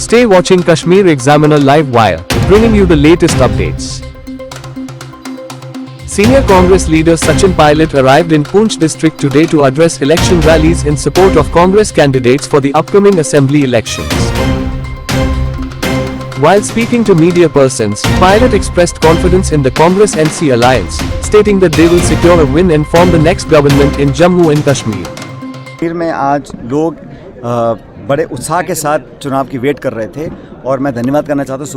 Stay watching Kashmir Examiner Live Wire, bringing you the latest updates. Senior Congress leader Sachin Pilot arrived in Poonch district today to address election rallies in support of Congress candidates for the upcoming assembly elections. While speaking to media persons, Pilot expressed confidence in the Congress-NC alliance, stating that they will secure a win and form the next government in Jammu and Kashmir. Kashmir में आज लोग बड़े उत्साह के साथ चुनाव की wait कर रहे थे और मैं धन्यवाद करना चाहता हूँ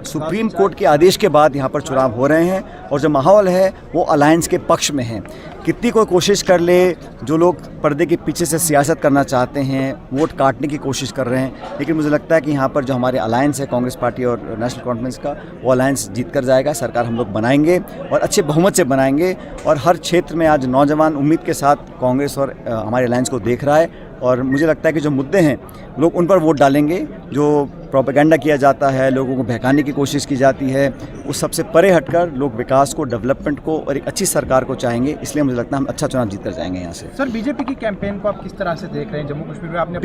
सुप्रीम कोर्ट के आदेश के बाद यहाँ पर चुनाव हो रहे हैं और जो माहौल है वो अलायंस के पक्ष में है। कितनी कोई कोशिश कर ले, जो लोग पर्दे के पीछे से सियासत करना चाहते हैं, वोट काटने की कोशिश कर रहे हैं, लेकिन मुझे लगता है कि यहाँ पर जो हमारे अलायंस है कांग्रेस पार्टी और नेशनल कॉन्फ्रेंस का, वो अलायंस जीत कर जाएगा। सरकार हम लोग बनाएंगे और अच्छे बहुमत से बनाएंगे और हर क्षेत्र में आज नौजवान उम्मीद के साथ कांग्रेस और हमारे अलायंस को देख रहा है और मुझे लगता है कि जो मुद्दे हैं लोग उन पर वोट डालेंगे। जो प्रोपेगेंडा किया जाता है, लोगों को बहकाने की कोशिश की जाती है, उस सबसे परे हटकर लोग विकास को, डेवलपमेंट को और एक अच्छी सरकार को चाहेंगे। इसलिए मुझे लगता है हम अच्छा चुनाव जीत कर जाएंगे यहाँ से। सर, बीजेपी की कैंपेन को आप किस तरह से देख रहे हैं जम्मू कश्मीर में? आपने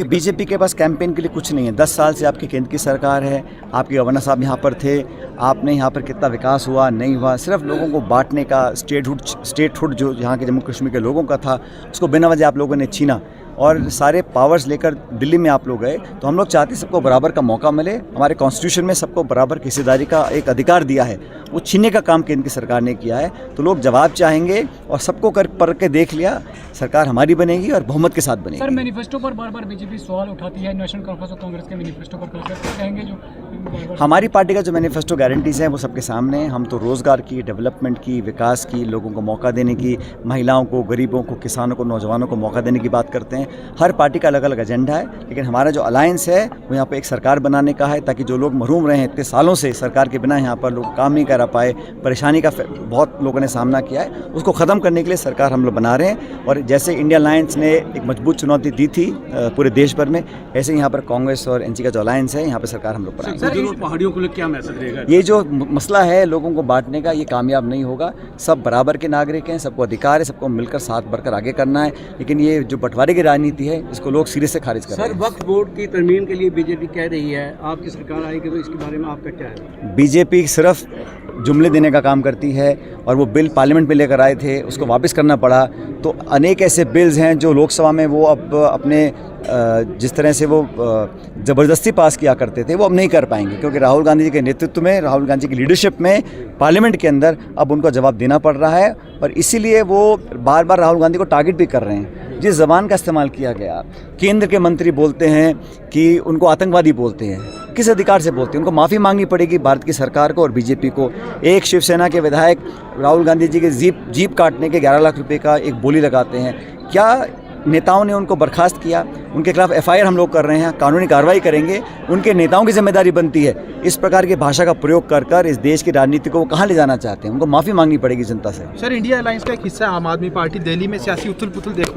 बीजेपी के पास कैंपेन के लिए कुछ नहीं है। 10 साल से आपकी केंद्र की सरकार है, आपके गवर्नर साहब यहाँ पर थे, आपने यहाँ पर कितना विकास हुआ नहीं हुआ, सिर्फ लोगों को बांटने का स्टेटहुड जो यहाँ के जम्मू कश्मीर के लोगों का था, उसको बिना वजह आप लोगों ने छीना और सारे पावर्स लेकर दिल्ली में आप लोग गए। तो हम लोग चाहते हैं सबको बराबर का मौका मिले। हमारे कॉन्स्टिट्यूशन में सबको बराबर की हिस्सेदारी का एक अधिकार दिया है, वो छीनने का काम केंद्र की सरकार ने किया है। तो लोग जवाब चाहेंगे और सबको कर के देख लिया, सरकार हमारी बनेगी और बहुमत के साथ बनेगी। सर, मैनिफेस्टो पर बार बार बीजेपी सवाल उठाती है, नेशनल कॉन्फ्रेंस और कांग्रेस के मैनिफेस्टो पर कहेंगे जो हमारी पार्टी का जो मैनिफेस्टो गारंटीज़ हैं वो सबके सामने हैं। हम तो रोज़गार की, डेवलपमेंट की, विकास की, लोगों को मौका देने की, महिलाओं को, गरीबों को, किसानों को, नौजवानों को मौका देने की बात करते हैं। हर पार्टी का अलग अलग एजेंडा है, लेकिन हमारा जो अलायंस है वो यहाँ पे एक सरकार बनाने का है, ताकि जो लोग महरूम रहे हैं इतने सालों से सरकार के बिना, यहाँ पर लोग काम नहीं कर पाए, परेशानी का बहुत लोगों ने सामना किया है, उसको ख़त्म करने के लिए सरकार हम लोग बना रहे हैं। और जैसे इंडिया अलायंस ने एक मजबूत चुनौती दी थी पूरे देश भर में, ऐसे यहाँ पर कांग्रेस और एनसी का जो अलायंस है, यहाँ पर सरकार हम लोग बनाएंगे। पहाड़ियों को क्या मैसेज रहेगा? ये जो मसला है लोगों को बांटने का, ये कामयाब नहीं होगा। सब बराबर के नागरिक हैं, सबको अधिकार है, सबको मिलकर साथ बढ़कर आगे करना है। लेकिन ये जो बंटवारे की राजनीति है, इसको लोग सिरे से खारिज कर रहे हैं। सर, वक्फ बोर्ड की तरमीम के लिए बीजेपी कह रही है, आपकी सरकार आएगी तो इसके बारे में आपका क्या है? बीजेपी सिर्फ जुमले देने का काम करती है और वो बिल पार्लियामेंट में लेकर आए थे, उसको वापस करना पड़ा। तो अनेक ऐसे बिल्स हैं जो लोकसभा में वो अब अपने जिस तरह से वो ज़बरदस्ती पास किया करते थे, वो अब नहीं कर पाएंगे, क्योंकि राहुल गांधी जी के नेतृत्व में, राहुल गांधी की लीडरशिप में पार्लियामेंट के अंदर अब उनको जवाब देना पड़ रहा है। और इसीलिए वो बार बार राहुल गांधी को टारगेट भी कर रहे हैं। जिस ज़बान का इस्तेमाल किया गया, केंद्र के मंत्री बोलते हैं कि उनको आतंकवादी बोलते हैं, किस अधिकार से बोलते हैं? उनको माफ़ी मांगनी पड़ेगी भारत की सरकार को और बीजेपी को। एक शिवसेना के विधायक राहुल गांधी जी के जीप काटने के 11 लाख रुपए का एक बोली लगाते हैं। क्या नेताओं ने उनको बर्खास्त किया? उनके खिलाफ FIR हम लोग कर रहे हैं, कानूनी कार्रवाई करेंगे। उनके नेताओं की जिम्मेदारी बनती है इस प्रकार की भाषा का प्रयोग कर इस देश की राजनीति को वो कहाँ ले जाना चाहते हैं। उनको माफ़ी मांगनी पड़ेगी जनता से। सर, इंडिया अलायंस का एक हिस्सा आम आदमी पार्टी, दिल्ली में सियासी उथल पुथल देखने